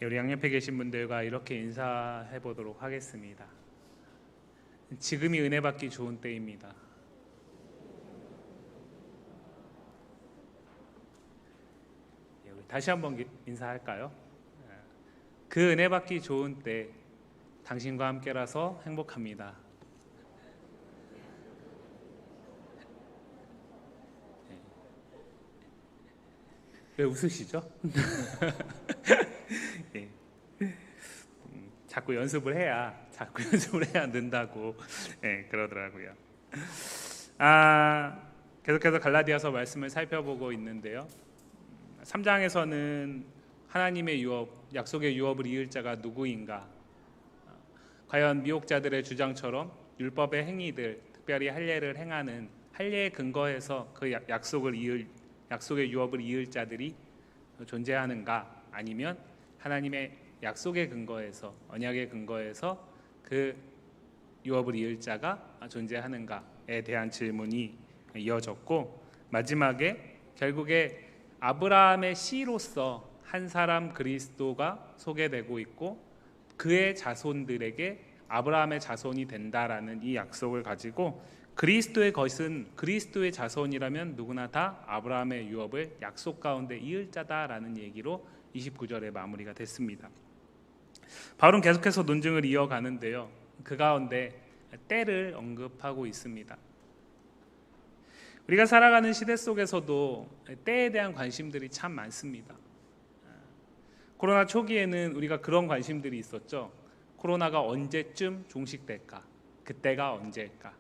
우리 양옆에 계신 분들과 이렇게 인사해 보도록 하겠습니다. 지금이 은혜 받기 좋은 때입니다. 우리 다시 한번 인사할까요? 그 은혜 받기 좋은 때 당신과 함께라서 행복합니다. 왜 웃으시죠? 예. 자꾸 연습을 해야 는다고 그러더라고요. 계속해서 갈라디아서 말씀을 살펴보고 있는데요. 3장에서는 하나님의 유업, 약속의 유업을 이을 자가 누구인가? 과연 미혹자들의 주장처럼 율법의 행위들, 특별히 할례를 행하는 할례의 근거에서 그 약속의 유업을 이을 자들이 존재하는가? 아니면 하나님의 약속의 근거에서, 언약의 근거에서 그 유업을 이을 자가 존재하는가에 대한 질문이 이어졌고, 마지막에 결국에 아브라함의 씨로서 한 사람 그리스도가 소개되고 있고 그의 자손들에게 아브라함의 자손이 된다라는 이 약속을 가지고 그리스도의 것은 그리스도의 자손이라면 누구나 다 아브라함의 유업을 약속 가운데 이을 자다라는 얘기로 29절에 마무리가 됐습니다. 바울은 계속해서 논증을 이어가는데요. 그 가운데 때를 언급하고 있습니다. 우리가 살아가는 시대 속에서도 때에 대한 관심들이 참 많습니다. 코로나 초기에는 우리가 그런 관심들이 있었죠. 코로나가 언제쯤 종식될까? 그때가 언제일까?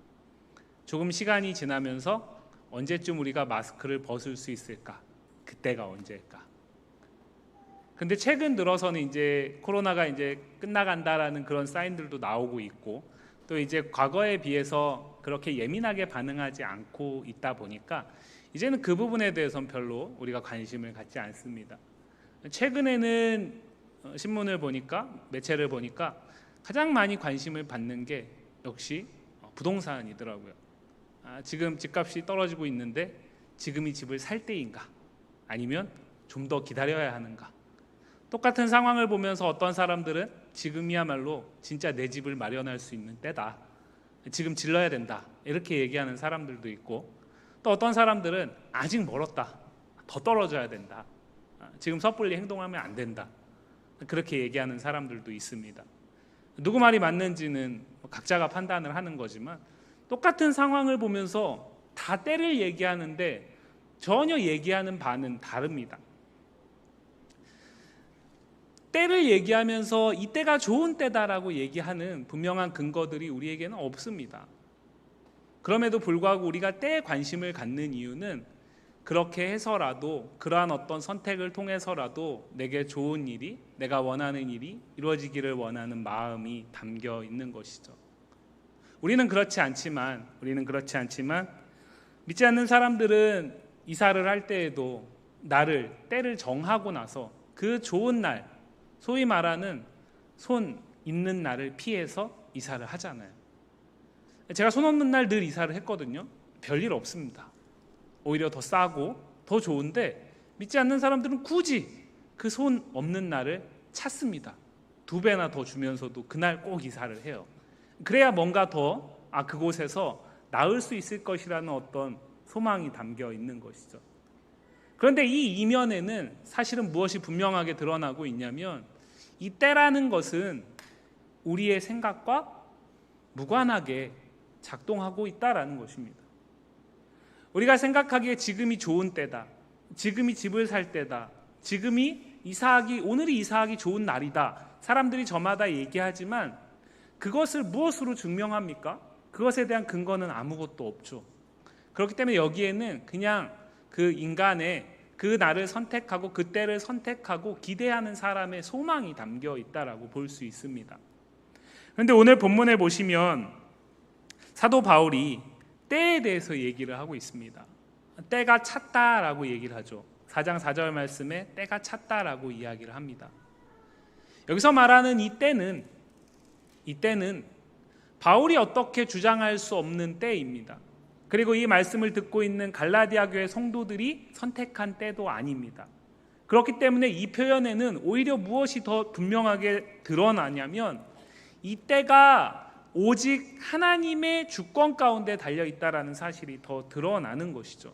조금 시간이 지나면서 언제쯤 우리가 마스크를 벗을 수 있을까? 그때가 언제일까? 근데 최근 들어서는 이제 코로나가 이제 끝나간다라는 그런 사인들도 나오고 있고, 또 이제 과거에 비해서 그렇게 예민하게 반응하지 않고 있다 보니까 이제는 그 부분에 대해서는 별로 우리가 관심을 갖지 않습니다. 최근에는 신문을 보니까, 매체를 보니까 가장 많이 관심을 받는 게 역시 부동산이더라고요. 지금 집값이 떨어지고 있는데 지금이 집을 살 때인가? 아니면 좀 더 기다려야 하는가? 똑같은 상황을 보면서 어떤 사람들은 지금이야말로 진짜 내 집을 마련할 수 있는 때다, 지금 질러야 된다, 이렇게 얘기하는 사람들도 있고, 또 어떤 사람들은 아직 멀었다, 더 떨어져야 된다, 지금 섣불리 행동하면 안 된다, 그렇게 얘기하는 사람들도 있습니다. 누구 말이 맞는지는 각자가 판단을 하는 거지만 똑같은 상황을 보면서 다 때를 얘기하는데 전혀 얘기하는 바는 다릅니다. 때를 얘기하면서 이때가 좋은 때다라고 얘기하는 분명한 근거들이 우리에게는 없습니다. 그럼에도 불구하고 우리가 때에 관심을 갖는 이유는 그렇게 해서라도, 그러한 어떤 선택을 통해서라도 내게 좋은 일이, 내가 원하는 일이 이루어지기를 원하는 마음이 담겨 있는 것이죠. 우리는 그렇지 않지만 믿지 않는 사람들은 이사를 할 때에도 때를 정하고 나서 그 좋은 날, 소위 말하는 손 있는 날을 피해서 이사를 하잖아요. 제가 손 없는 날 늘 이사를 했거든요. 별일 없습니다. 오히려 더 싸고 더 좋은데 믿지 않는 사람들은 굳이 그 손 없는 날을 찾습니다. 2배나 더 주면서도 그날 꼭 이사를 해요. 그래야 뭔가 더 그곳에서 나을 수 있을 것이라는 어떤 소망이 담겨 있는 것이죠. 그런데 이 이면에는 사실은 무엇이 분명하게 드러나고 있냐면, 이 때라는 것은 우리의 생각과 무관하게 작동하고 있다라는 것입니다. 우리가 생각하기에 지금이 좋은 때다, 지금이 집을 살 때다, 오늘이 이사하기 좋은 날이다, 사람들이 저마다 얘기하지만 그것을 무엇으로 증명합니까? 그것에 대한 근거는 아무것도 없죠. 그렇기 때문에 여기에는 그냥 그 인간의 그 날을 선택하고 그 때를 선택하고 기대하는 사람의 소망이 담겨 있다라고 볼 수 있습니다. 그런데 오늘 본문에 보시면 사도 바울이 때에 대해서 얘기를 하고 있습니다. 때가 찼다라고 얘기를 하죠. 4장 4절 말씀에 때가 찼다라고 이야기를 합니다. 여기서 말하는 이 때는 바울이 어떻게 주장할 수 없는 때입니다. 그리고 이 말씀을 듣고 있는 갈라디아 교회 성도들이 선택한 때도 아닙니다. 그렇기 때문에 이 표현에는 오히려 무엇이 더 분명하게 드러나냐면 이 때가 오직 하나님의 주권 가운데 달려있다라는 사실이 더 드러나는 것이죠.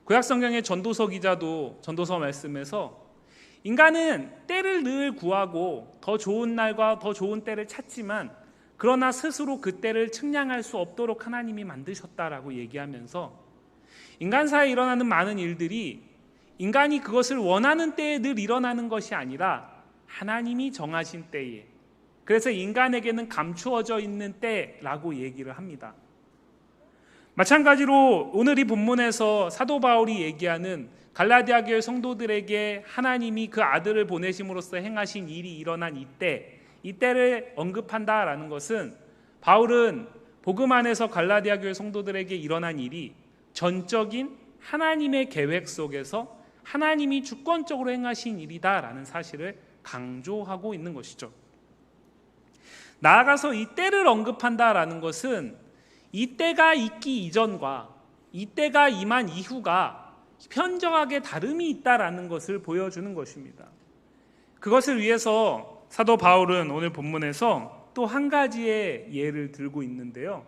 구약성경의 전도서 기자도 전도서 말씀에서 인간은 때를 늘 구하고 더 좋은 날과 더 좋은 때를 찾지만 그러나 스스로 그 때를 측량할 수 없도록 하나님이 만드셨다라고 얘기하면서 인간사에 일어나는 많은 일들이 인간이 그것을 원하는 때에 늘 일어나는 것이 아니라 하나님이 정하신 때에, 그래서 인간에게는 감추어져 있는 때라고 얘기를 합니다. 마찬가지로 오늘 이 본문에서 사도 바울이 얘기하는 갈라디아 교회 성도들에게 하나님이 그 아들을 보내심으로써 행하신 일이 일어난 이때를 언급한다라는 것은 바울은 복음 안에서 갈라디아 교회 성도들에게 일어난 일이 전적인 하나님의 계획 속에서 하나님이 주권적으로 행하신 일이다라는 사실을 강조하고 있는 것이죠. 나아가서 이 때를 언급한다라는 것은 이 때가 있기 이전과 이 때가 임한 이후가 현저하게 다름이 있다라는 것을 보여주는 것입니다. 그것을 위해서 사도 바울은 오늘 본문에서 또 한 가지의 예를 들고 있는데요.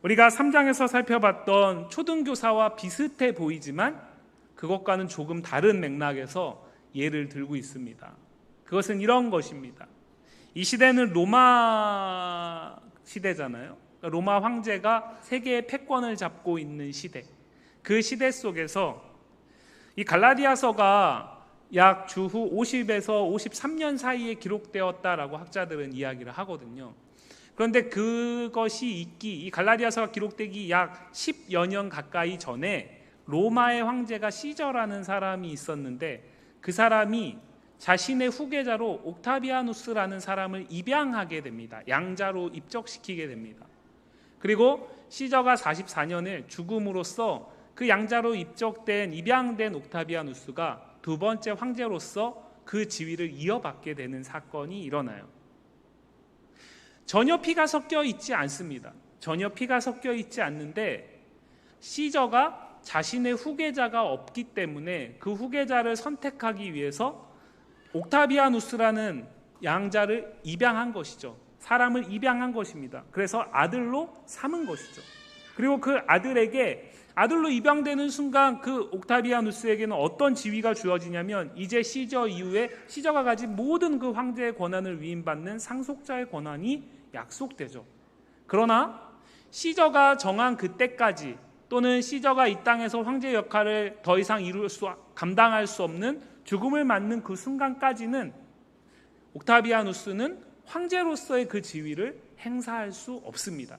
우리가 3장에서 살펴봤던 초등교사와 비슷해 보이지만 그것과는 조금 다른 맥락에서 예를 들고 있습니다. 그것은 이런 것입니다. 이 시대는 로마 시대잖아요. 로마 황제가 세계의 패권을 잡고 있는 시대. 그 시대 속에서 이 갈라디아서가 약 주후 50에서 53년 사이에 기록되었다라고 학자들은 이야기를 하거든요. 그런데 그것이 이 갈라디아서가 기록되기 약 10여 년 가까이 전에 로마의 황제가 시저라는 사람이 있었는데 그 사람이 자신의 후계자로 옥타비아누스라는 사람을 입양하게 됩니다. 양자로 입적시키게 됩니다. 그리고 시저가 44년에 죽음으로써 그 양자로 입양된 옥타비아누스가 두 번째 황제로서 그 지위를 이어받게 되는 사건이 일어나요. 전혀 피가 섞여 있지 않습니다. 전혀 피가 섞여 있지 않는데 시저가 자신의 후계자가 없기 때문에 그 후계자를 선택하기 위해서 옥타비아누스라는 양자를 입양한 것이죠. 사람을 입양한 것입니다. 그래서 아들로 삼은 것이죠. 그리고 그 아들로 입양되는 순간 그 옥타비아누스에게는 어떤 지위가 주어지냐면 이제 시저 이후에 시저가 가진 모든 그 황제의 권한을 위임받는 상속자의 권한이 약속되죠. 그러나 시저가 정한 그때까지 또는 시저가 이 땅에서 황제 역할을 더 이상 감당할 수 없는 죽음을 맞는 그 순간까지는 옥타비아누스는 황제로서의 그 지위를 행사할 수 없습니다.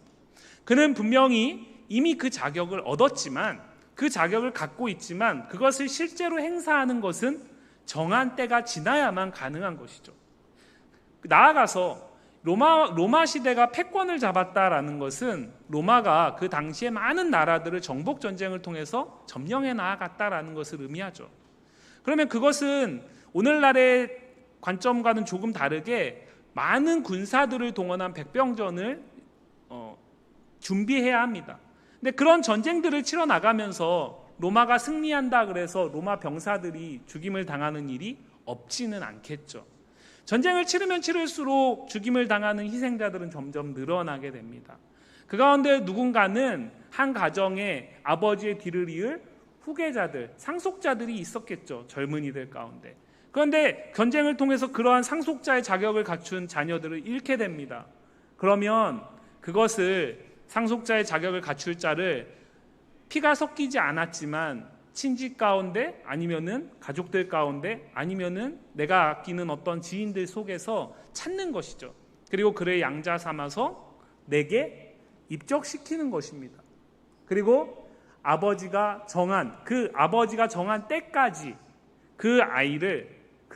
그는 분명히 이미 그 자격을 얻었지만 그 자격을 갖고 있지만 그것을 실제로 행사하는 것은 정한 때가 지나야만 가능한 것이죠. 나아가서 로마 시대가 패권을 잡았다라는 것은 로마가 그 당시에 많은 나라들을 정복 전쟁을 통해서 점령해 나아갔다라는 것을 의미하죠. 그러면 그것은 오늘날의 관점과는 조금 다르게 많은 군사들을 동원한 백병전을 준비해야 합니다. 근데 그런 전쟁들을 치러 나가면서 로마가 승리한다 그래서 로마 병사들이 죽임을 당하는 일이 없지는 않겠죠. 전쟁을 치르면 치를수록 죽임을 당하는 희생자들은 점점 늘어나게 됩니다. 그 가운데 누군가는 한 가정에 아버지의 뒤를 이을 후계자들, 상속자들이 있었겠죠. 젊은이들 가운데. 그런데 전쟁을 통해서 그러한 상속자의 자격을 갖춘 자녀들을 잃게 됩니다. 그러면 그것을 상속자의 자격을 갖출 자를 피가 섞이지 않았지만 친지 가운데 아니면은 가족들 가운데 아니면은 내가 아끼는 어떤 지인들 속에서 찾는 것이죠. 그리고 그를 양자 삼아서 내게 입적시키는 것입니다. 그리고 아버지가 정한 때까지 그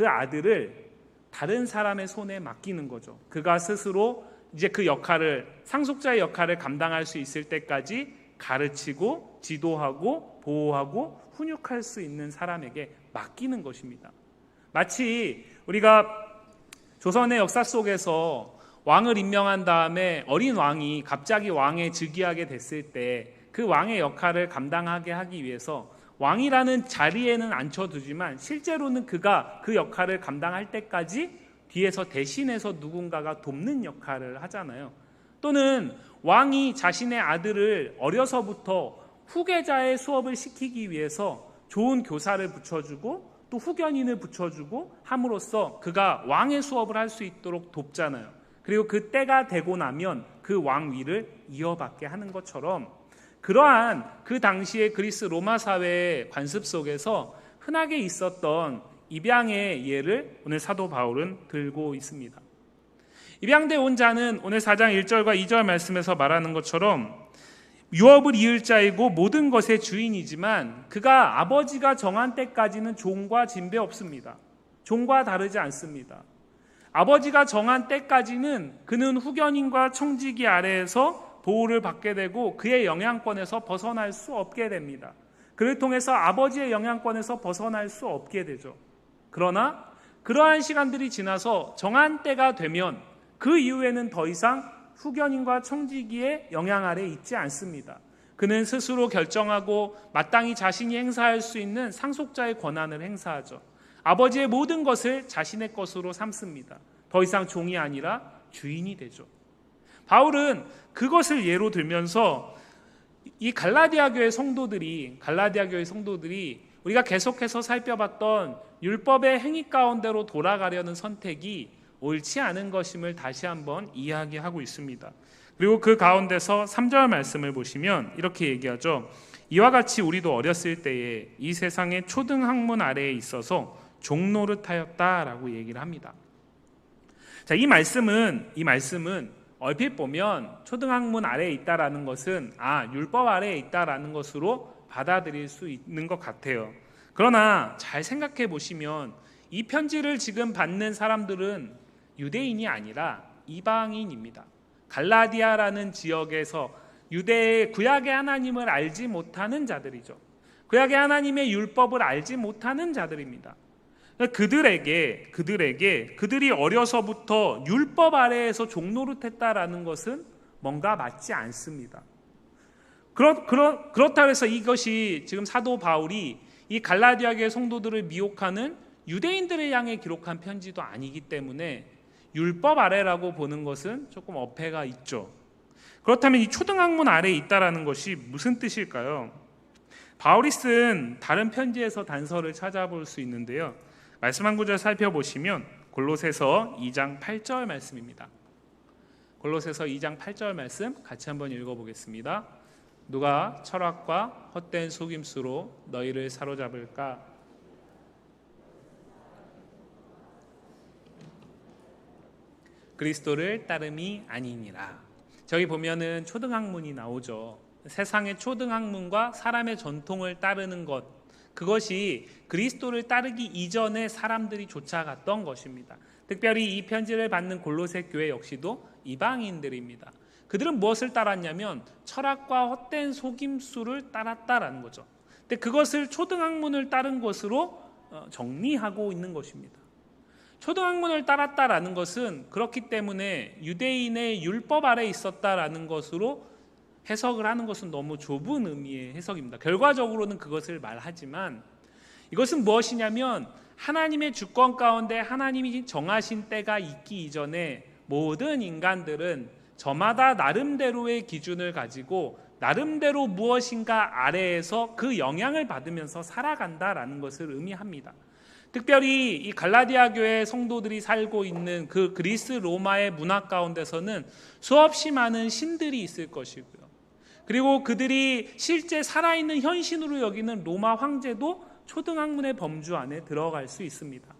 아들을 다른 사람의 손에 맡기는 거죠. 그가 스스로 이제 그 상속자의 역할을 감당할 수 있을 때까지 가르치고 지도하고 보호하고 훈육할 수 있는 사람에게 맡기는 것입니다. 마치 우리가 조선의 역사 속에서 왕을 임명한 다음에 어린 왕이 갑자기 왕에 즉위하게 됐을 때 그 왕의 역할을 감당하게 하기 위해서 왕이라는 자리에는 앉혀두지만 실제로는 그가 그 역할을 감당할 때까지 뒤에서 대신해서 누군가가 돕는 역할을 하잖아요. 또는 왕이 자신의 아들을 어려서부터 후계자의 수업을 시키기 위해서 좋은 교사를 붙여주고 또 후견인을 붙여주고 함으로써 그가 왕의 수업을 할 수 있도록 돕잖아요. 그리고 그 때가 되고 나면 그 왕위를 이어받게 하는 것처럼, 그러한 그 당시의 그리스 로마 사회의 관습 속에서 흔하게 있었던 입양의 예를 오늘 사도 바울은 들고 있습니다. 입양돼 온 자는 오늘 4장 1절과 2절 말씀에서 말하는 것처럼 유업을 이을 자이고 모든 것의 주인이지만 그가 아버지가 정한 때까지는 종과 진배 없습니다. 종과 다르지 않습니다. 아버지가 정한 때까지는 그는 후견인과 청지기 아래에서 보호를 받게 되고 그의 영향권에서 벗어날 수 없게 됩니다. 그를 통해서 아버지의 영향권에서 벗어날 수 없게 되죠. 그러나 그러한 시간들이 지나서 정한 때가 되면 그 이후에는 더 이상 후견인과 청지기의 영향 아래 있지 않습니다. 그는 스스로 결정하고 마땅히 자신이 행사할 수 있는 상속자의 권한을 행사하죠. 아버지의 모든 것을 자신의 것으로 삼습니다. 더 이상 종이 아니라 주인이 되죠. 바울은 그것을 예로 들면서 이 갈라디아 교회 성도들이 우리가 계속해서 살펴봤던 율법의 행위 가운데로 돌아가려는 선택이 옳지 않은 것임을 다시 한번 이야기하고 있습니다. 그리고 그 가운데서 3절 말씀을 보시면 이렇게 얘기하죠. 이와 같이 우리도 어렸을 때에 이 세상의 초등학문 아래에 있어서 종노릇하였다라고 얘기를 합니다. 자, 이 말씀은 얼핏 보면 초등학문 아래에 있다라는 것은 율법 아래에 있다라는 것으로 받아들일 수 있는 것 같아요. 그러나 잘 생각해 보시면 이 편지를 지금 받는 사람들은 유대인이 아니라 이방인입니다. 갈라디아라는 지역에서 유대의 구약의 하나님을 알지 못하는 자들이죠. 구약의 하나님의 율법을 알지 못하는 자들입니다. 그들이 어려서부터 율법 아래에서 종노릇했다라는 것은 뭔가 맞지 않습니다. 그렇다고 해서 이것이 지금 사도 바울이 이 갈라디아 교회 성도들을 미혹하는 유대인들을 향해 기록한 편지도 아니기 때문에 율법 아래라고 보는 것은 조금 어폐가 있죠. 그렇다면 이 초등학문 아래에 있다라는 것이 무슨 뜻일까요? 바울이 쓴 다른 편지에서 단서를 찾아볼 수 있는데요. 말씀 한 구절 살펴보시면 골로새서 2장 8절 말씀입니다. 골로새서 2장 8절 말씀 같이 한번 읽어보겠습니다. 누가 철학과 헛된 속임수로 너희를 사로잡을까? 그리스도를 따름이 아니니라. 저기 보면은 초등학문이 나오죠. 세상의 초등학문과 사람의 전통을 따르는 것, 그것이 그리스도를 따르기 이전에 사람들이 쫓아갔던 것입니다. 특별히 이 편지를 받는 골로새 교회 역시도 이방인들입니다. 그들은 무엇을 따랐냐면 철학과 헛된 속임수를 따랐다라는 거죠. 근데 그것을 초등학문을 따른 것으로 정리하고 있는 것입니다. 초등학문을 따랐다라는 것은 그렇기 때문에 유대인의 율법 아래 있었다라는 것으로 해석을 하는 것은 너무 좁은 의미의 해석입니다. 결과적으로는 그것을 말하지만 이것은 무엇이냐면 하나님의 주권 가운데 하나님이 정하신 때가 있기 이전에 모든 인간들은 저마다 나름대로의 기준을 가지고 나름대로 무엇인가 아래에서 그 영향을 받으면서 살아간다라는 것을 의미합니다. 특별히 이 갈라디아 교회 성도들이 살고 있는 그 그리스 로마의 문화 가운데서는 수없이 많은 신들이 있을 것이고요. 그리고 그들이 실제 살아있는 현신으로 여기는 로마 황제도 초등학문의 범주 안에 들어갈 수 있습니다.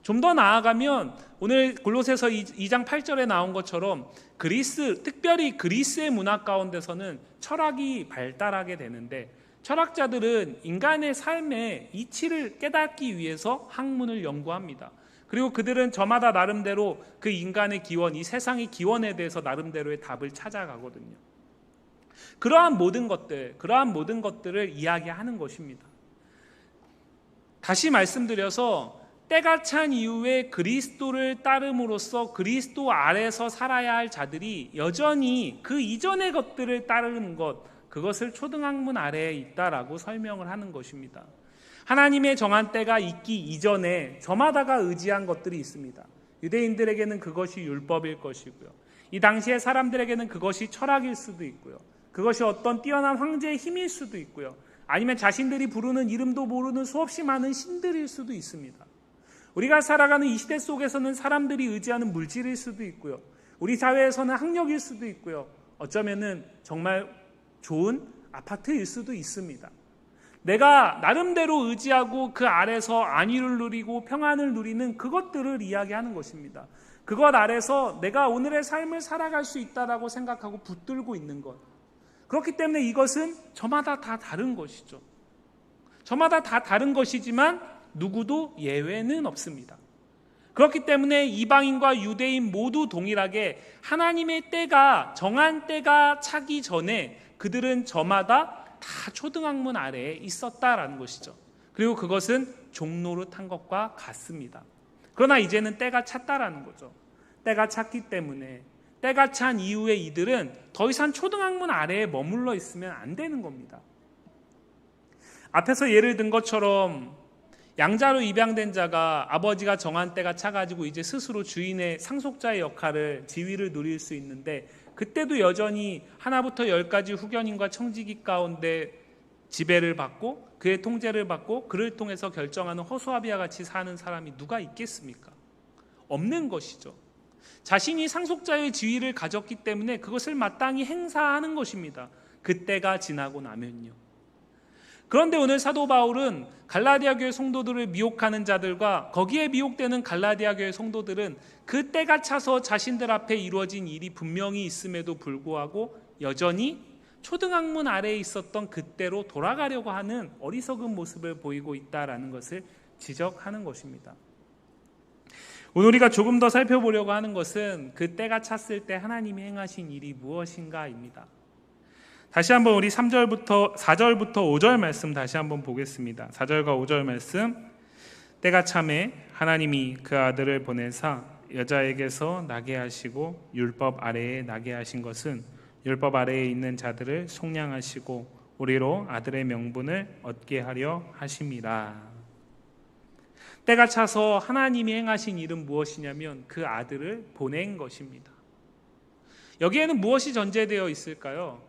좀 더 나아가면 오늘 골로새서 2장 8절에 나온 것처럼 특별히 그리스의 문화 가운데서는 철학이 발달하게 되는데 철학자들은 인간의 삶의 이치를 깨닫기 위해서 학문을 연구합니다. 그리고 그들은 저마다 나름대로 그 인간의 기원, 이 세상의 기원에 대해서 나름대로의 답을 찾아가거든요. 그러한 모든 것들을 이야기하는 것입니다. 다시 말씀드려서 때가 찬 이후에 그리스도를 따름으로써 그리스도 아래서 살아야 할 자들이 여전히 그 이전의 것들을 따르는 것, 그것을 초등학문 아래에 있다라고 설명을 하는 것입니다. 하나님의 정한 때가 있기 이전에 저마다가 의지한 것들이 있습니다. 유대인들에게는 그것이 율법일 것이고요. 이 당시에 사람들에게는 그것이 철학일 수도 있고요. 그것이 어떤 뛰어난 황제의 힘일 수도 있고요. 아니면 자신들이 부르는 이름도 모르는 수없이 많은 신들일 수도 있습니다. 우리가 살아가는 이 시대 속에서는 사람들이 의지하는 물질일 수도 있고요. 우리 사회에서는 학력일 수도 있고요. 어쩌면은 정말 좋은 아파트일 수도 있습니다. 내가 나름대로 의지하고 그 아래서 안위를 누리고 평안을 누리는 그것들을 이야기하는 것입니다. 그것 아래서 내가 오늘의 삶을 살아갈 수 있다라고 생각하고 붙들고 있는 것. 그렇기 때문에 이것은 저마다 다 다른 것이죠. 저마다 다 다른 것이지만 누구도 예외는 없습니다. 그렇기 때문에 이방인과 유대인 모두 동일하게 하나님의 때가 정한 때가 차기 전에 그들은 저마다 다 초등학문 아래에 있었다라는 것이죠. 그리고 그것은 종노릇한 것과 같습니다. 그러나 이제는 때가 찼다라는 거죠. 때가 찼기 때문에 때가 찬 이후에 이들은 더 이상 초등학문 아래에 머물러 있으면 안 되는 겁니다. 앞에서 예를 든 것처럼 양자로 입양된 자가 아버지가 정한 때가 차가지고 이제 스스로 주인의 상속자의 역할을 지위를 누릴 수 있는데 그때도 여전히 하나부터 10까지 후견인과 청지기 가운데 지배를 받고 그의 통제를 받고 그를 통해서 결정하는 허수아비와 같이 사는 사람이 누가 있겠습니까? 없는 것이죠. 자신이 상속자의 지위를 가졌기 때문에 그것을 마땅히 행사하는 것입니다. 그때가 지나고 나면요. 그런데 오늘 사도 바울은 갈라디아 교회 성도들을 미혹하는 자들과 거기에 미혹되는 갈라디아 교회 성도들은 그 때가 차서 자신들 앞에 이루어진 일이 분명히 있음에도 불구하고 여전히 초등학문 아래에 있었던 그때로 돌아가려고 하는 어리석은 모습을 보이고 있다라는 것을 지적하는 것입니다. 오늘 우리가 조금 더 살펴보려고 하는 것은 그 때가 찼을 때 하나님이 행하신 일이 무엇인가입니다. 다시 한번 우리 4절부터 5절 말씀 다시 한번 보겠습니다. 4절과 5절 말씀. 때가 참에 하나님이 그 아들을 보내사 여자에게서 나게 하시고 율법 아래에 나게 하신 것은 율법 아래에 있는 자들을 속량하시고 우리로 아들의 명분을 얻게 하려 하심이라. 때가 차서 하나님이 행하신 일은 무엇이냐면 그 아들을 보낸 것입니다. 여기에는 무엇이 전제되어 있을까요?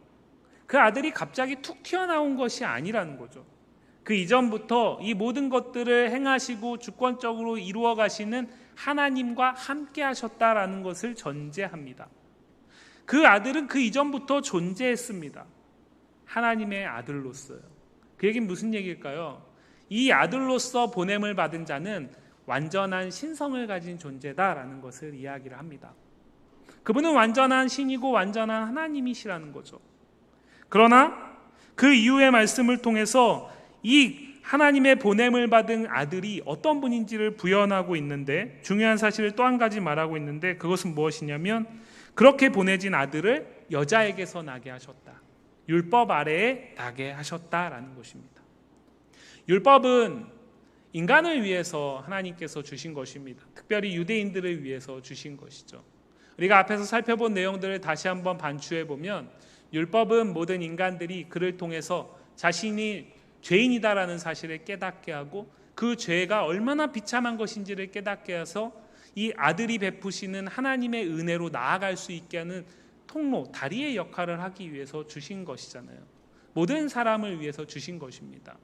그 아들이 갑자기 툭 튀어나온 것이 아니라는 거죠. 그 이전부터 이 모든 것들을 행하시고 주권적으로 이루어 가시는 하나님과 함께 하셨다라는 것을 전제합니다. 그 아들은 그 이전부터 존재했습니다. 하나님의 아들로서요. 그 얘기는 무슨 얘기일까요? 이 아들로서 보냄을 받은 자는 완전한 신성을 가진 존재다라는 것을 이야기를 합니다. 그분은 완전한 신이고 완전한 하나님이시라는 거죠. 그러나 그 이후의 말씀을 통해서 이 하나님의 보냄을 받은 아들이 어떤 분인지를 부연하고 있는데 중요한 사실을 또 한 가지 말하고 있는데 그것은 무엇이냐면 그렇게 보내진 아들을 여자에게서 나게 하셨다. 율법 아래에 나게 하셨다라는 것입니다. 율법은 인간을 위해서 하나님께서 주신 것입니다. 특별히 유대인들을 위해서 주신 것이죠. 우리가 앞에서 살펴본 내용들을 다시 한번 반추해 보면 율법은 모든 인간들이 그를 통해서 자신이 죄인이다라는 사실을 깨닫게 하고 그 죄가 얼마나 비참한 것인지를 깨닫게 해서 이 아들이 베푸시는 하나님의 은혜로 나아갈 수 있게 하는 통로, 다리의 역할을 하기 위해서 주신 것이잖아요. 모든 사람을 위해서 주신 것입니다.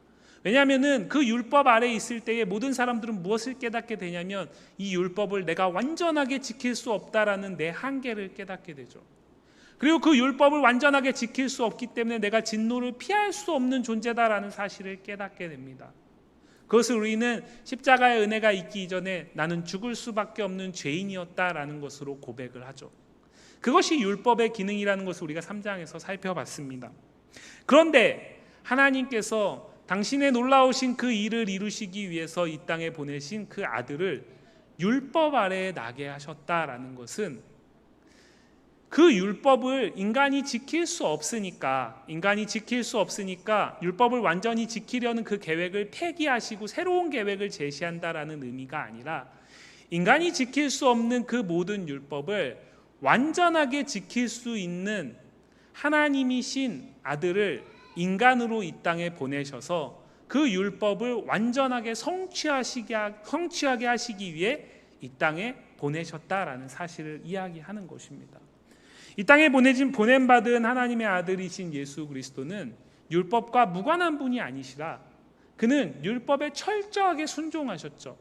왜냐하면 그 율법 아래에 있을 때에 모든 사람들은 무엇을 깨닫게 되냐면 이 율법을 내가 완전하게 지킬 수 없다라는 내 한계를 깨닫게 되죠. 그리고 그 율법을 완전하게 지킬 수 없기 때문에 내가 진노를 피할 수 없는 존재다라는 사실을 깨닫게 됩니다. 그것을 우리는 십자가의 은혜가 있기 이전에 나는 죽을 수밖에 없는 죄인이었다라는 것으로 고백을 하죠. 그것이 율법의 기능이라는 것을 우리가 3장에서 살펴봤습니다. 그런데 하나님께서 당신의 놀라우신 그 일을 이루시기 위해서 이 땅에 보내신 그 아들을 율법 아래에 나게 하셨다라는 것은 그 율법을 인간이 지킬 수 없으니까 율법을 완전히 지키려는 그 계획을 폐기하시고 새로운 계획을 제시한다라는 의미가 아니라 인간이 지킬 수 없는 그 모든 율법을 완전하게 지킬 수 있는 하나님이신 아들을 인간으로 이 땅에 보내셔서 그 율법을 완전하게 성취하게 하시기 위해 이 땅에 보내셨다라는 사실을 이야기하는 것입니다. 이 땅에 보냄받은 하나님의 아들이신 예수 그리스도는 율법과 무관한 분이 아니시라 그는 율법에 철저하게 순종하셨죠.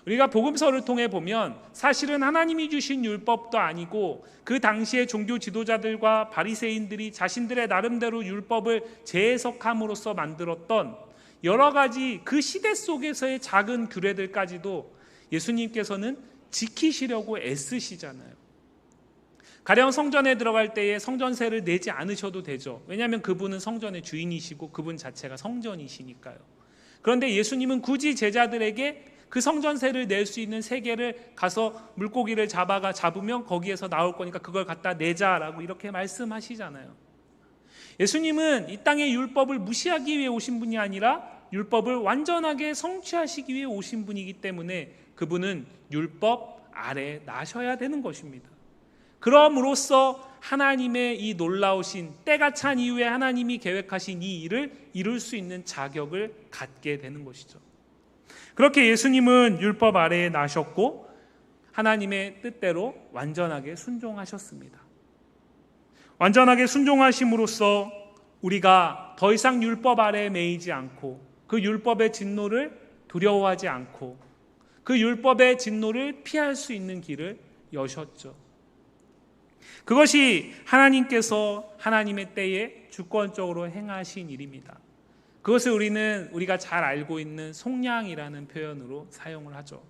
우리가 복음서를 통해 보면 사실은 하나님이 주신 율법도 아니고 그 당시의 종교 지도자들과 바리새인들이 자신들의 나름대로 율법을 재해석함으로써 만들었던 여러 가지 그 시대 속에서의 작은 규례들까지도 예수님께서는 지키시려고 애쓰시잖아요. 가령 성전에 들어갈 때에 성전세를 내지 않으셔도 되죠. 왜냐하면 그분은 성전의 주인이시고 그분 자체가 성전이시니까요. 그런데 예수님은 굳이 제자들에게 그 성전세를 낼 수 있는 세계를 가서 물고기를 잡으면 거기에서 나올 거니까 그걸 갖다 내자라고 이렇게 말씀하시잖아요. 예수님은 이 땅의 율법을 무시하기 위해 오신 분이 아니라 율법을 완전하게 성취하시기 위해 오신 분이기 때문에 그분은 율법 아래 나셔야 되는 것입니다. 그럼으로써 하나님의 이 놀라우신 때가 찬 이후에 하나님이 계획하신 이 일을 이룰 수 있는 자격을 갖게 되는 것이죠. 그렇게 예수님은 율법 아래에 나셨고 하나님의 뜻대로 완전하게 순종하셨습니다. 완전하게 순종하심으로써 우리가 더 이상 율법 아래에 매이지 않고 그 율법의 진노를 두려워하지 않고 그 율법의 진노를 피할 수 있는 길을 여셨죠. 그것이 하나님께서 하나님의 때에 주권적으로 행하신 일입니다. 그것을 우리가 잘 알고 있는 속량이라는 표현으로 사용을 하죠.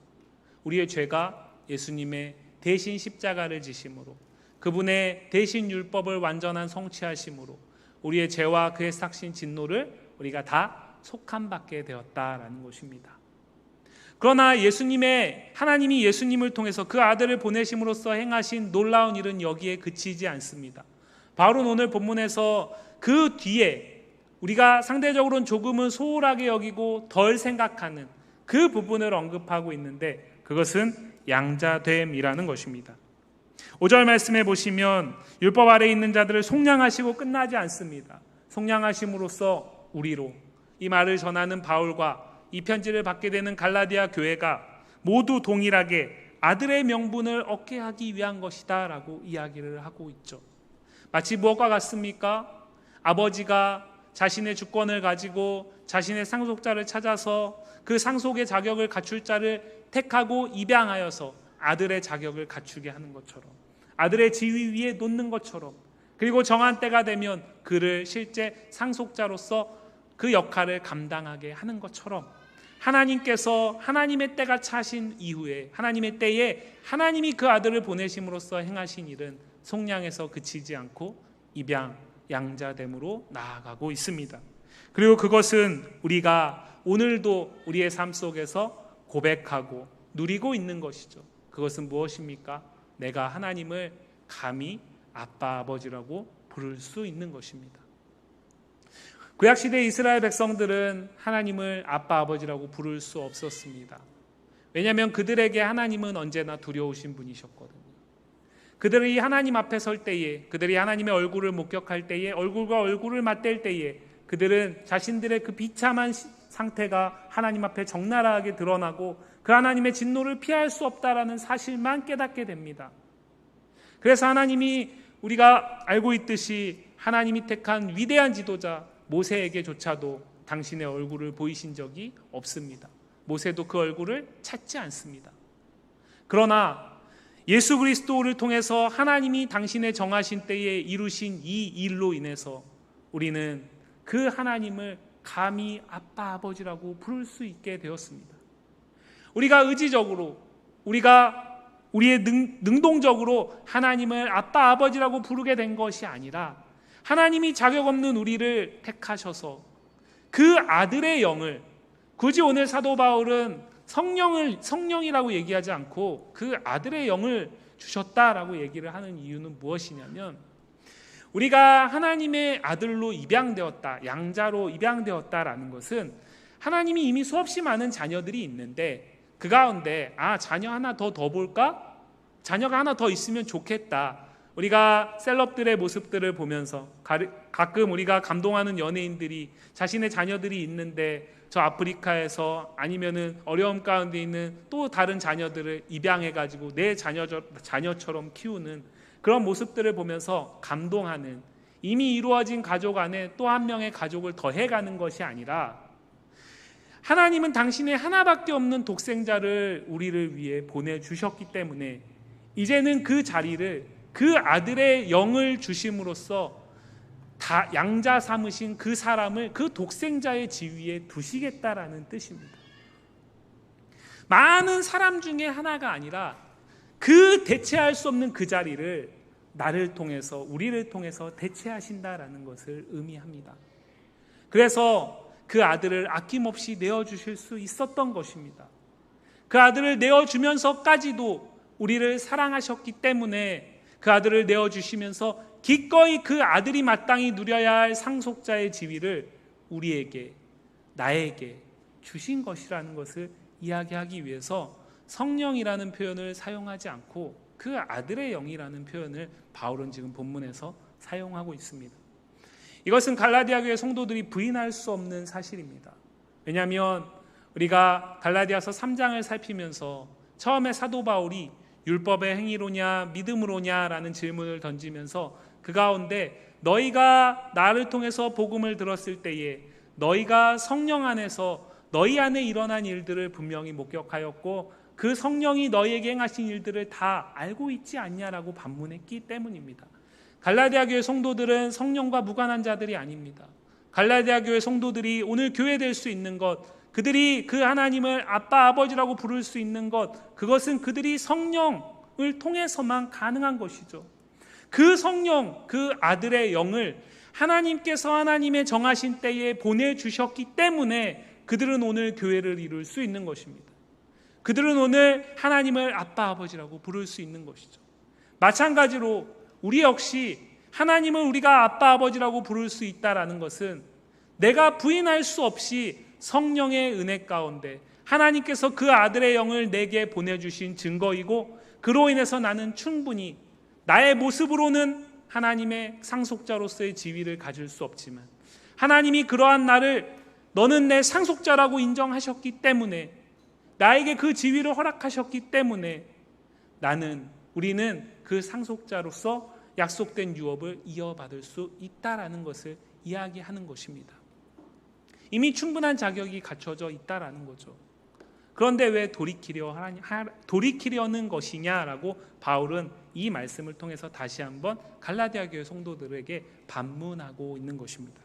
우리의 죄가 예수님의 대신 십자가를 지심으로 그분의 대신 율법을 완전한 성취하심으로 우리의 죄와 그의 삭신 진노를 우리가 다 속함받게 되었다라는 것입니다. 그러나 하나님이 예수님을 통해서 그 아들을 보내심으로써 행하신 놀라운 일은 여기에 그치지 않습니다. 바울은 오늘 본문에서 그 뒤에 우리가 상대적으로는 조금은 소홀하게 여기고 덜 생각하는 그 부분을 언급하고 있는데 그것은 양자됨이라는 것입니다. 5절 말씀에 보시면 율법 아래에 있는 자들을 속량하시고 끝나지 않습니다. 속량하심으로써 우리로 이 말을 전하는 바울과 이 편지를 받게 되는 갈라디아 교회가 모두 동일하게 아들의 명분을 얻게 하기 위한 것이다 라고 이야기를 하고 있죠. 마치 무엇과 같습니까? 아버지가 자신의 주권을 가지고 자신의 상속자를 찾아서 그 상속의 자격을 갖출 자를 택하고 입양하여서 아들의 자격을 갖추게 하는 것처럼 아들의 지위 위에 놓는 것처럼 그리고 정한 때가 되면 그를 실제 상속자로서 그 역할을 감당하게 하는 것처럼 하나님께서 하나님의 때가 차신 이후에 하나님의 때에 하나님이 그 아들을 보내심으로써 행하신 일은 속량에서 그치지 않고 입양, 양자됨으로 나아가고 있습니다. 그리고 그것은 우리가 오늘도 우리의 삶 속에서 고백하고 누리고 있는 것이죠. 그것은 무엇입니까? 내가 하나님을 감히 아빠, 아버지라고 부를 수 있는 것입니다. 구약시대 이스라엘 백성들은 하나님을 아빠, 아버지라고 부를 수 없었습니다. 왜냐하면 그들에게 하나님은 언제나 두려우신 분이셨거든요. 그들이 하나님 앞에 설 때에 그들이 하나님의 얼굴을 목격할 때에 얼굴과 얼굴을 맞댈 때에 그들은 자신들의 그 비참한 상태가 하나님 앞에 적나라하게 드러나고 그 하나님의 진노를 피할 수 없다라는 사실만 깨닫게 됩니다. 그래서 하나님이 우리가 알고 있듯이 하나님이 택한 위대한 지도자 모세에게조차도 당신의 얼굴을 보이신 적이 없습니다. 모세도 그 얼굴을 찾지 않습니다. 그러나 예수 그리스도를 통해서 하나님이 당신의 정하신 때에 이루신 이 일로 인해서 우리는 그 하나님을 감히 아빠, 아버지라고 부를 수 있게 되었습니다. 우리가 의지적으로 우리의 능동적으로 하나님을 아빠, 아버지라고 부르게 된 것이 아니라 하나님이 자격 없는 우리를 택하셔서 그 아들의 영을 굳이 오늘 사도 바울은 성령이라고 얘기하지 않고 그 아들의 영을 주셨다라고 얘기를 하는 이유는 무엇이냐면 우리가 하나님의 아들로 입양되었다, 양자로 입양되었다라는 것은 하나님이 이미 수없이 많은 자녀들이 있는데 그 가운데 자녀 하나 더 볼까? 자녀가 하나 더 있으면 좋겠다. 우리가 셀럽들의 모습들을 보면서 가끔 우리가 감동하는 연예인들이 자신의 자녀들이 있는데 저 아프리카에서 아니면은 어려움 가운데 있는 또 다른 자녀들을 입양해가지고 내 자녀처럼 키우는 그런 모습들을 보면서 감동하는, 이미 이루어진 가족 안에 또 한 명의 가족을 더해가는 것이 아니라 하나님은 당신의 하나밖에 없는 독생자를 우리를 위해 보내주셨기 때문에 이제는 그 자리를 그 아들의 영을 주심으로써 다 양자 삼으신 그 사람을 그 독생자의 지위에 두시겠다라는 뜻입니다. 많은 사람 중에 하나가 아니라 그 대체할 수 없는 그 자리를 나를 통해서, 우리를 통해서 대체하신다라는 것을 의미합니다. 그래서 그 아들을 아낌없이 내어주실 수 있었던 것입니다. 그 아들을 내어주면서까지도 우리를 사랑하셨기 때문에 그 아들을 내어주시면서 기꺼이 그 아들이 마땅히 누려야 할 상속자의 지위를 우리에게, 나에게 주신 것이라는 것을 이야기하기 위해서 성령이라는 표현을 사용하지 않고 그 아들의 영이라는 표현을 바울은 지금 본문에서 사용하고 있습니다. 이것은 갈라디아 교회 성도들이 부인할 수 없는 사실입니다. 왜냐하면 우리가 갈라디아서 3장을 살피면서 처음에 사도 바울이 율법의 행위로냐 믿음으로냐라는 질문을 던지면서 그 가운데 너희가 나를 통해서 복음을 들었을 때에 너희가 성령 안에서 너희 안에 일어난 일들을 분명히 목격하였고 그 성령이 너희에게 행하신 일들을 다 알고 있지 않냐라고 반문했기 때문입니다. 갈라디아 교회 성도들은 성령과 무관한 자들이 아닙니다. 갈라디아 교회 성도들이 오늘 교회될 수 있는 것, 그들이 그 하나님을 아빠 아버지라고 부를 수 있는 것, 그것은 그들이 성령을 통해서만 가능한 것이죠. 그 성령, 그 아들의 영을 하나님께서 하나님의 정하신 때에 보내주셨기 때문에 그들은 오늘 교회를 이룰 수 있는 것입니다. 그들은 오늘 하나님을 아빠 아버지라고 부를 수 있는 것이죠. 마찬가지로 우리 역시 하나님을 우리가 아빠 아버지라고 부를 수 있다라는 것은 내가 부인할 수 없이 성령의 은혜 가운데 하나님께서 그 아들의 영을 내게 보내주신 증거이고 그로 인해서 나는 충분히 나의 모습으로는 하나님의 상속자로서의 지위를 가질 수 없지만 하나님이 그러한 나를 너는 내 상속자라고 인정하셨기 때문에 나에게 그 지위를 허락하셨기 때문에 우리는 그 상속자로서 약속된 유업을 이어받을 수 있다라는 것을 이야기하는 것입니다. 이미 충분한 자격이 갖춰져 있다라는 거죠. 그런데 왜 돌이키려는 것이냐라고 바울은 이 말씀을 통해서 다시 한번 갈라디아 교회 성도들에게 반문하고 있는 것입니다.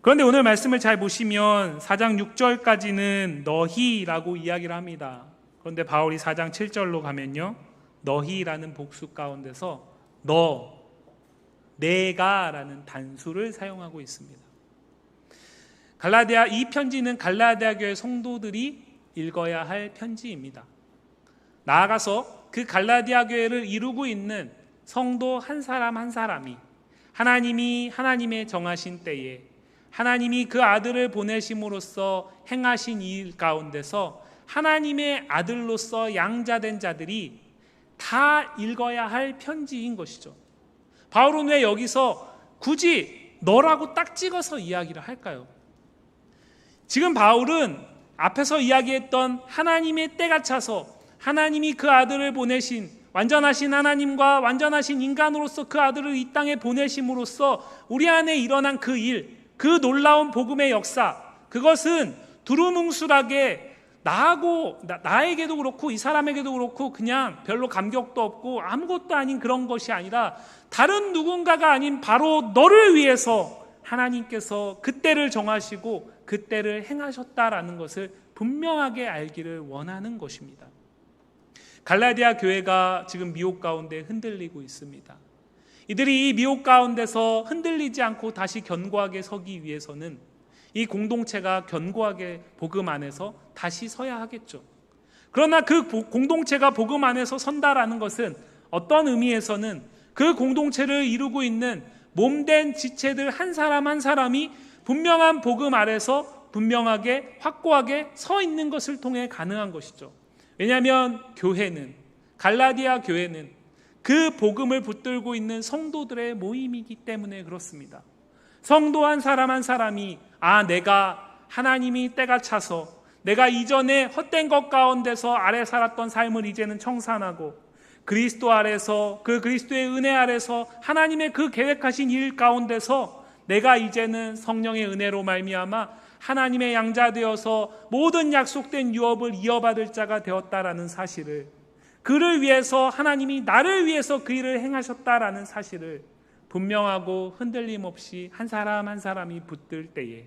그런데 오늘 말씀을 잘 보시면 4장 6절까지는 너희라고 이야기를 합니다. 그런데 바울이 4장 7절로 가면요, 너희라는 복수 가운데서 내가라는 단수를 사용하고 있습니다. 이 편지는 갈라디아 교회 성도들이 읽어야 할 편지입니다. 나아가서 그 갈라디아 교회를 이루고 있는 성도 한 사람 한 사람이 하나님이 하나님의 정하신 때에 하나님이 그 아들을 보내심으로써 행하신 일 가운데서 하나님의 아들로서 양자된 자들이 다 읽어야 할 편지인 것이죠. 바울은 왜 여기서 굳이 너라고 딱 찍어서 이야기를 할까요? 지금 바울은 앞에서 이야기했던 하나님의 때가 차서 하나님이 그 아들을 보내신 완전하신 하나님과 완전하신 인간으로서 그 아들을 이 땅에 보내심으로써 우리 안에 일어난 그 일, 그 놀라운 복음의 역사, 그것은 두루뭉술하게 나에게도 그렇고 이 사람에게도 그렇고 그냥 별로 감격도 없고 아무것도 아닌 그런 것이 아니라 다른 누군가가 아닌 바로 너를 위해서 하나님께서 그때를 정하시고 그때를 행하셨다라는 것을 분명하게 알기를 원하는 것입니다. 갈라디아 교회가 지금 미혹 가운데 흔들리고 있습니다. 이들이 이 미혹 가운데서 흔들리지 않고 다시 견고하게 서기 위해서는 이 공동체가 견고하게 복음 안에서 다시 서야 하겠죠. 그러나 그 공동체가 복음 안에서 선다라는 것은 어떤 의미에서는 그 공동체를 이루고 있는 몸된 지체들 한 사람 한 사람이 분명한 복음 아래서 분명하게 확고하게 서 있는 것을 통해 가능한 것이죠. 왜냐하면 갈라디아 교회는 그 복음을 붙들고 있는 성도들의 모임이기 때문에 그렇습니다. 성도 한 사람 한 사람이 내가 하나님이 때가 차서 내가 이전에 헛된 것 가운데서 아래 살았던 삶을 이제는 청산하고 그리스도 아래서 그 그리스도의 은혜 아래서 하나님의 그 계획하신 일 가운데서 내가 이제는 성령의 은혜로 말미암아 하나님의 양자 되어서 모든 약속된 유업을 이어받을 자가 되었다라는 사실을, 그를 위해서 하나님이 나를 위해서 그 일을 행하셨다라는 사실을 분명하고 흔들림 없이 한 사람 한 사람이 붙들 때에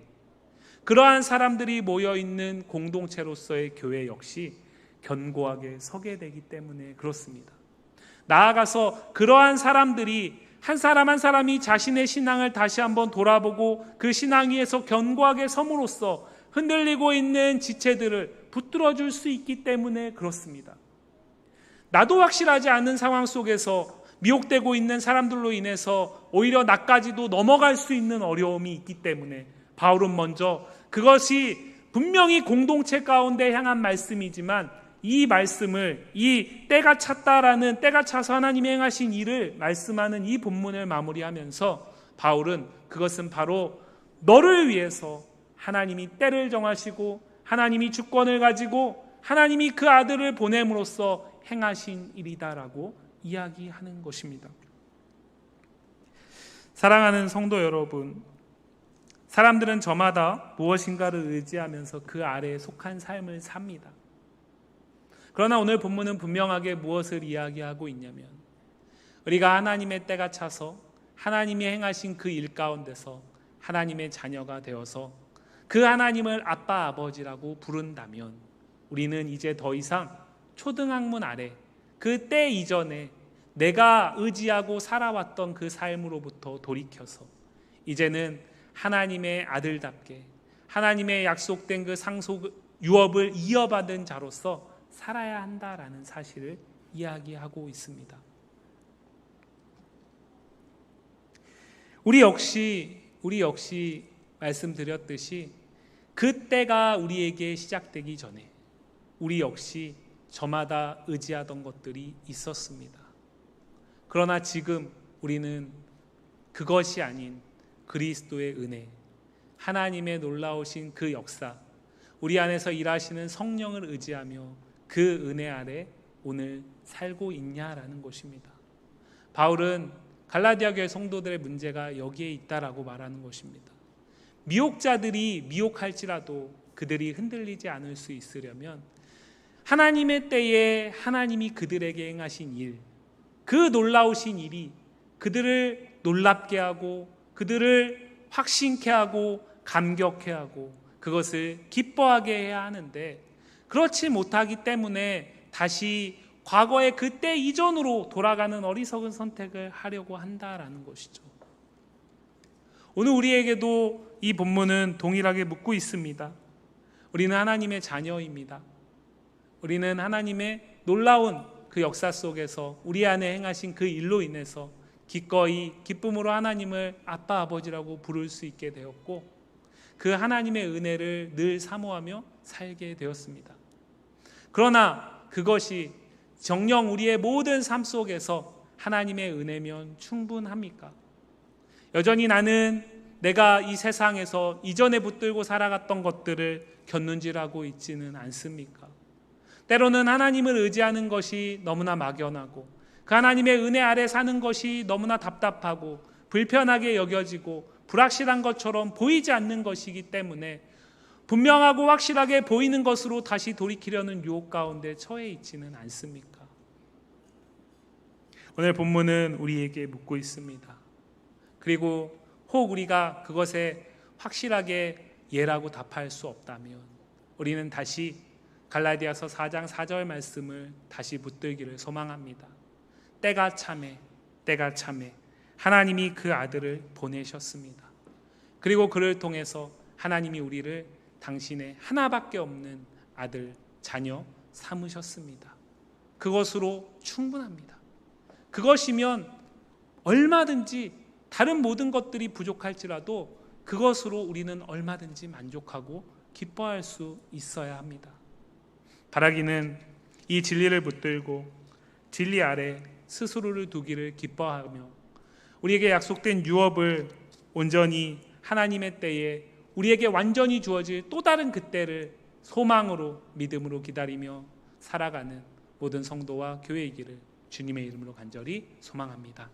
그러한 사람들이 모여있는 공동체로서의 교회 역시 견고하게 서게 되기 때문에 그렇습니다. 나아가서 그러한 사람들이 한 사람 한 사람이 자신의 신앙을 다시 한번 돌아보고 그 신앙 위에서 견고하게 섬으로써 흔들리고 있는 지체들을 붙들어 줄 수 있기 때문에 그렇습니다. 나도 확실하지 않은 상황 속에서 미혹되고 있는 사람들로 인해서 오히려 나까지도 넘어갈 수 있는 어려움이 있기 때문에 바울은 먼저 그것이 분명히 공동체 가운데 향한 말씀이지만 이 말씀을, 이 때가 찼다라는, 때가 차서 하나님이 행하신 일을 말씀하는 이 본문을 마무리하면서 바울은 그것은 바로 너를 위해서 하나님이 때를 정하시고 하나님이 주권을 가지고 하나님이 그 아들을 보냄으로써 행하신 일이다라고 이야기하는 것입니다. 사랑하는 성도 여러분, 사람들은 저마다 무엇인가를 의지하면서 그 아래에 속한 삶을 삽니다. 그러나 오늘 본문은 분명하게 무엇을 이야기하고 있냐면 우리가 하나님의 때가 차서 하나님이 행하신 그 일 가운데서 하나님의 자녀가 되어서 그 하나님을 아빠 아버지라고 부른다면 우리는 이제 더 이상 초등학문 아래 그 때 이전에 내가 의지하고 살아왔던 그 삶으로부터 돌이켜서 이제는 하나님의 아들답게 하나님의 약속된 그 상속 유업을 이어받은 자로서 살아야 한다라는 사실을 이야기하고 있습니다. 우리 역시 말씀드렸듯이 그 때가 우리에게 시작되기 전에 우리 역시 저마다 의지하던 것들이 있었습니다. 그러나 지금 우리는 그것이 아닌 그리스도의 은혜, 하나님의 놀라우신 그 역사, 우리 안에서 일하시는 성령을 의지하며 그 은혜 아래 오늘 살고 있냐라는 것입니다. 바울은 갈라디아 교회 성도들의 문제가 여기에 있다라고 말하는 것입니다. 미혹자들이 미혹할지라도 그들이 흔들리지 않을 수 있으려면 하나님의 때에 하나님이 그들에게 행하신 일, 그 놀라우신 일이 그들을 놀랍게 하고 그들을 확신케 하고 감격케 하고 그것을 기뻐하게 해야 하는데 그렇지 못하기 때문에 다시 과거의 그때 이전으로 돌아가는 어리석은 선택을 하려고 한다라는 것이죠. 오늘 우리에게도 이 본문은 동일하게 묻고 있습니다. 우리는 하나님의 자녀입니다. 우리는 하나님의 놀라운 그 역사 속에서 우리 안에 행하신 그 일로 인해서 기꺼이 기쁨으로 하나님을 아빠 아버지라고 부를 수 있게 되었고 그 하나님의 은혜를 늘 사모하며 살게 되었습니다. 그러나 그것이 정녕 우리의 모든 삶 속에서 하나님의 은혜면 충분합니까? 여전히 나는 내가 이 세상에서 이전에 붙들고 살아갔던 것들을 견눈질하고 있지는 않습니까? 때로는 하나님을 의지하는 것이 너무나 막연하고 그 하나님의 은혜 아래 사는 것이 너무나 답답하고 불편하게 여겨지고 불확실한 것처럼 보이지 않는 것이기 때문에 분명하고 확실하게 보이는 것으로 다시 돌이키려는 유혹 가운데 처해 있지는 않습니까? 오늘 본문은 우리에게 묻고 있습니다. 그리고 혹 우리가 그것에 확실하게 예라고 답할 수 없다면 우리는 다시 갈라디아서 4장 4절 말씀을 다시 붙들기를 소망합니다. 때가 참에 하나님이 그 아들을 보내셨습니다. 그리고 그를 통해서 하나님이 우리를 당신의 하나밖에 없는 아들, 자녀 삼으셨습니다. 그것으로 충분합니다. 그것이면 얼마든지 다른 모든 것들이 부족할지라도 그것으로 우리는 얼마든지 만족하고 기뻐할 수 있어야 합니다. 바라기는 이 진리를 붙들고 진리 아래 스스로를 두기를 기뻐하며 우리에게 약속된 유업을 온전히 하나님의 때에 우리에게 완전히 주어질 또 다른 그때를 소망으로 믿음으로 기다리며 살아가는 모든 성도와 교회이기를 주님의 이름으로 간절히 소망합니다.